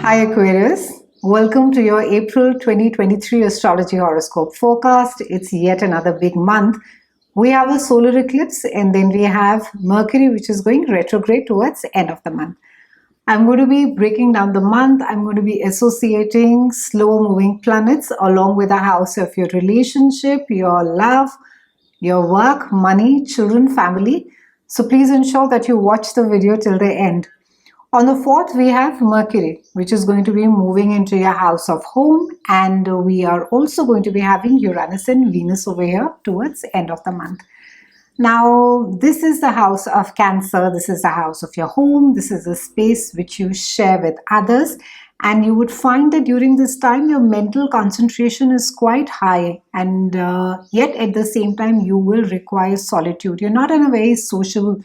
Hi Aquarius, welcome to your April 2023 Astrology Horoscope forecast. It's yet another big month. We have a solar eclipse and then we have Mercury which is going retrograde towards the end of the month. I'm going to be breaking down the month. I'm going to be associating slow moving planets along with the house of your relationship, your love, your work, money, children, family. So please ensure that you watch the video till the end. On the 4th, we have Mercury, which is going to be moving into your house of home. And we are also going to be having Uranus and Venus over here towards the end of the month. Now, this is the house of Cancer. This is the house of your home. This is a space which you share with others. And you would find that during this time, your mental concentration is quite high. And yet at the same time, you will require solitude. You're not in a very social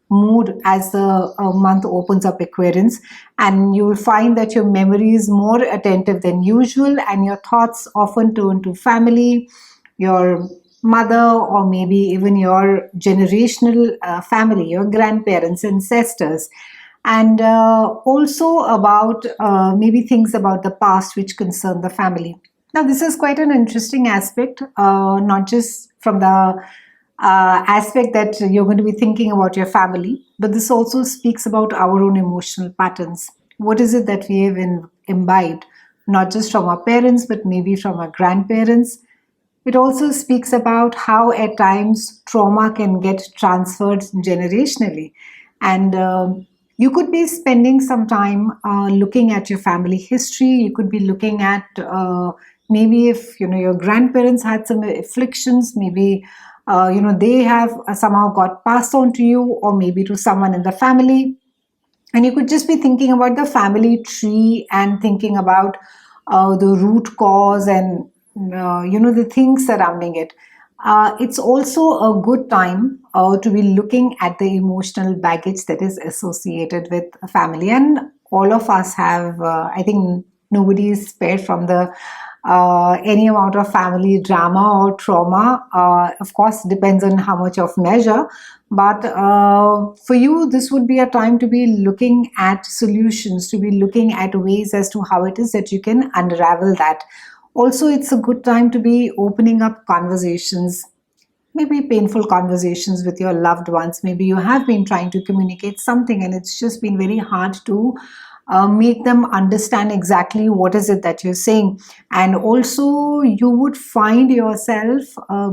mood as the month opens up, Aquarians, and you will find that your memory is more attentive than usual and your thoughts often turn to family, your mother, or maybe even your generational family, your grandparents, ancestors, and also about maybe things about the past which concern the family. Now, this is quite an interesting aspect, not just from the aspect that you're going to be thinking about your family, but this also speaks about our own emotional patterns. What is it that we have imbibed, not just from our parents, but maybe from our grandparents? It also speaks about how at times trauma can get transferred generationally. And you could be spending some time looking at your family history. You could be looking at maybe if your grandparents had some afflictions, maybe they have somehow got passed on to you or maybe to someone in the family. And you could just be thinking about the family tree and thinking about the root cause and the things surrounding it. It's also a good time to be looking at the emotional baggage that is associated with a family. And all of us have, I think nobody is spared from the any amount of family drama or trauma. Of course, depends on how much of measure. But for you, this would be a time to be looking at solutions, to be looking at ways as to how it is that you can unravel that. Also, it's a good time to be opening up conversations, maybe painful conversations with your loved ones. Maybe you have been trying to communicate something and it's just been very hard to make them understand exactly what is it that you're saying. And also you would find yourself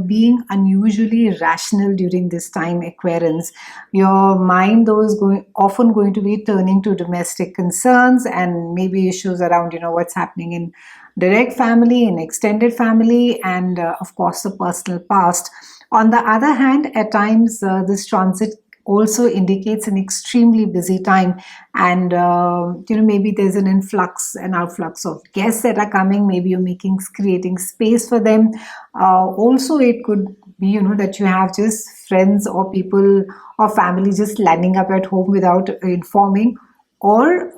being unusually rational during this time, Aquarians. Your mind though is often going to be turning to domestic concerns and maybe issues around what's happening in direct family, in extended family, and of course the personal past. On the other hand, at times this transit also indicates an extremely busy time, and maybe there's an influx and outflux of guests that are coming. Maybe you're creating space for them. Also, it could be that you have just friends or people or family just landing up at home without informing, or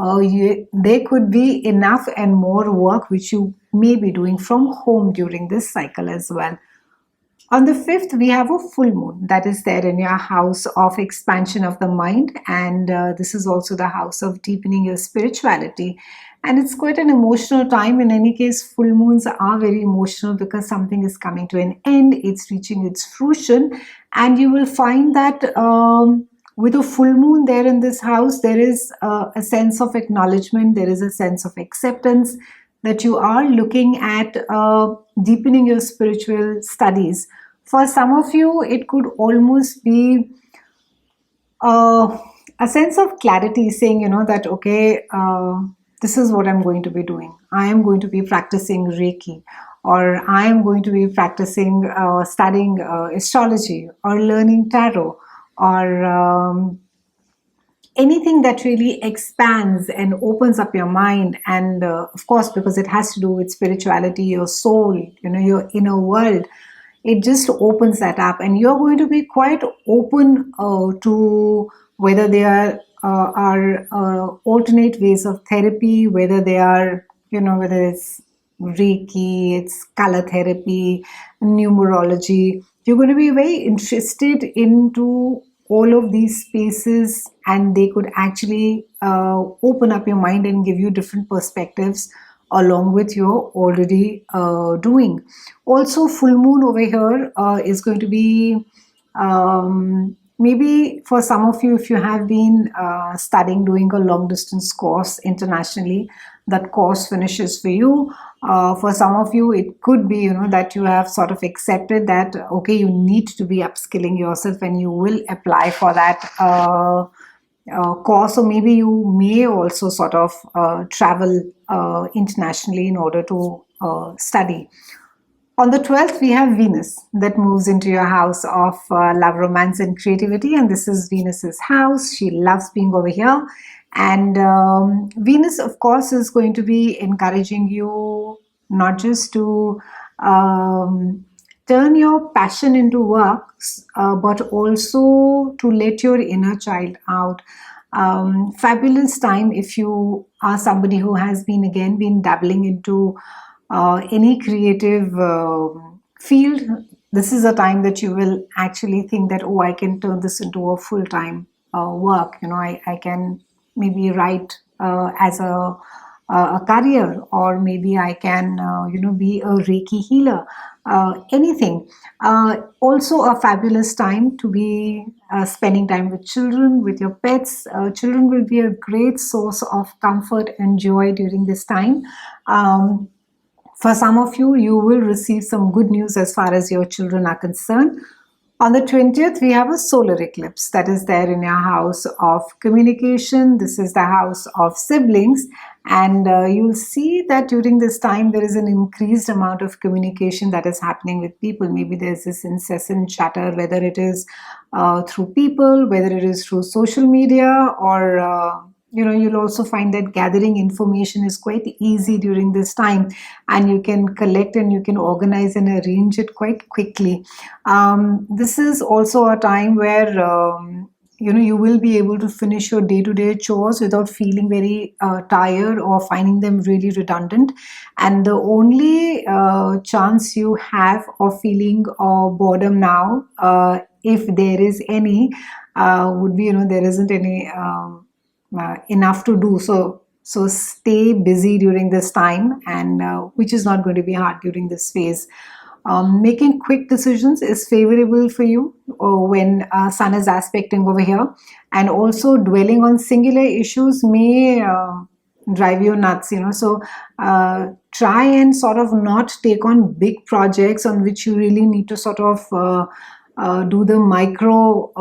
there could be enough and more work which you may be doing from home during this cycle as well. On the 5th, we have a full moon that is there in your house of expansion of the mind, and this is also the house of deepening your spirituality. And it's quite an emotional time. In any case, full moons are very emotional because something is coming to an end, it's reaching its fruition, and you will find that with a full moon there in this house, there is a sense of acknowledgement, there is a sense of acceptance that you are looking at deepening your spiritual studies. For some of you, it could almost be a sense of clarity, saying, that, okay, this is what I'm going to be doing. I am going to be practicing Reiki, or I am going to be practicing studying astrology, or learning tarot, or anything that really expands and opens up your mind. And of course, because it has to do with spirituality, your soul, your inner world, it just opens that up, and you're going to be quite open to whether there are alternate ways of therapy, whether they are, whether it's Reiki, it's color therapy, numerology. You're going to be very interested into all of these spaces, and they could actually open up your mind and give you different perspectives along with your already doing. Also, full moon over here is going to be maybe for some of you, if you have been studying, doing a long distance course internationally, that course finishes for you. For some of you, it could be, that you have sort of accepted that, okay, you need to be upskilling yourself and you will apply for that course, or maybe you may also sort of travel internationally in order to study. On the 12th, we have Venus that moves into your house of love, romance, and creativity. And this is Venus's house. She loves being over here. And Venus, of course, is going to be encouraging you not just to turn your passion into work, but also to let your inner child out. Fabulous time if you are somebody who has been dabbling into any creative field. This is a time that you will actually think that, oh, I can turn this into a full-time work. I can maybe write as a career, or maybe I can be a Reiki healer, anything. Also a fabulous time to be spending time with children, with your pets. Children will be a great source of comfort and joy during this time. For some of you, you will receive some good news as far as your children are concerned. On the 20th, we have a solar eclipse that is there in your house of communication. This is the house of siblings. And you'll see that during this time, there is an increased amount of communication that is happening with people. Maybe there's this incessant chatter, whether it is through people, whether it is through social media, or you'll also find that gathering information is quite easy during this time, and you can collect and you can organize and arrange it quite quickly. This is also a time where you will be able to finish your day-to-day chores without feeling very tired or finding them really redundant. And the only chance you have of feeling boredom now, if there is any, would be there isn't any enough to do. So stay busy during this time, and which is not going to be hard during this phase. Making quick decisions is favorable for you when Sun is aspecting over here, and also dwelling on singular issues may drive you nuts. So try and sort of not take on big projects on which you really need to sort of do the micro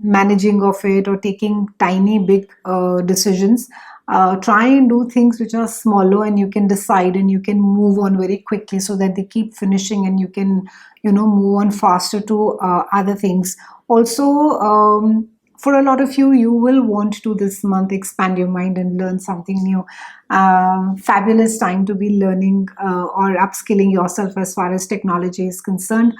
managing of it, or taking tiny big decisions. Try and do things which are smaller, and you can decide and you can move on very quickly, so that they keep finishing and you can move on faster to other things. Also, for a lot of you, you will want to this month expand your mind and learn something new. Fabulous time to be learning or upskilling yourself as far as technology is concerned.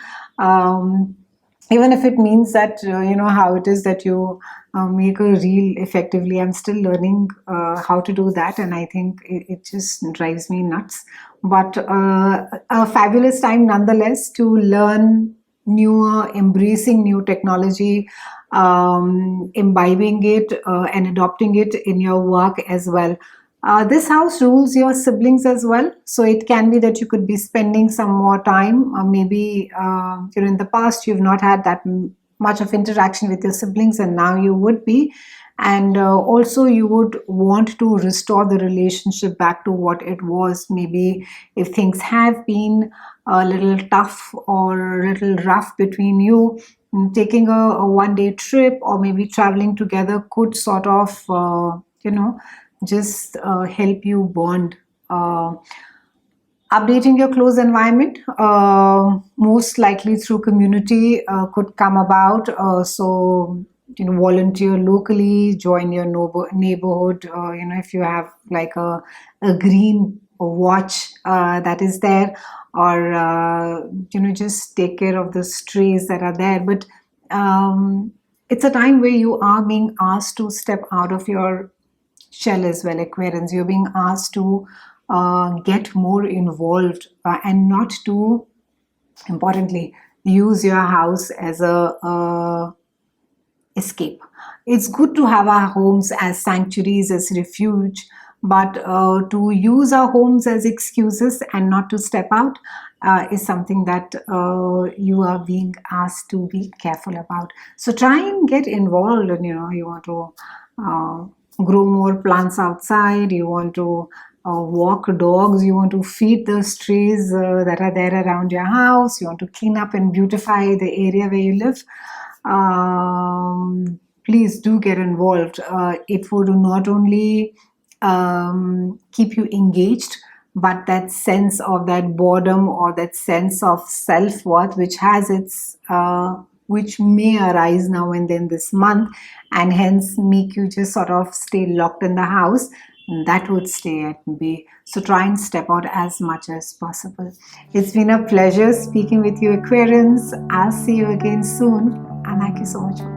Even if it means that, how it is that you make a reel effectively. I'm still learning how to do that, and I think it just drives me nuts. But a fabulous time nonetheless to learn newer, embracing new technology, imbibing it and adopting it in your work as well. This house rules your siblings as well, so it can be that you could be spending some more time, maybe in the past you've not had that much of interaction with your siblings, and now you would be. And also you would want to restore the relationship back to what it was. Maybe if things have been a little tough or a little rough between you, taking a one-day trip or maybe traveling together could sort of just help you bond. Updating your close environment, most likely through community, could come about. So volunteer locally, join your neighborhood. If you have like a green watch that is there, or just take care of the strays that are there. But it's a time where you are being asked to step out of your shell as well, Aquarians. You're being asked to get more involved, and not to, importantly, use your house as a escape. It's good to have our homes as sanctuaries, as refuge, but to use our homes as excuses and not to step out is something that you are being asked to be careful about. So try and get involved, and you want to grow more plants outside, you want to walk dogs, you want to feed the strays that are there around your house, you want to clean up and beautify the area where you live. Please do get involved. It would not only keep you engaged, but that sense of that boredom or that sense of self-worth which may arise now and then this month, and hence make you just sort of stay locked in the house, that would stay at bay. So try and step out as much as possible. It's been a pleasure speaking with you, Aquarians. I'll see you again soon, and thank you so much for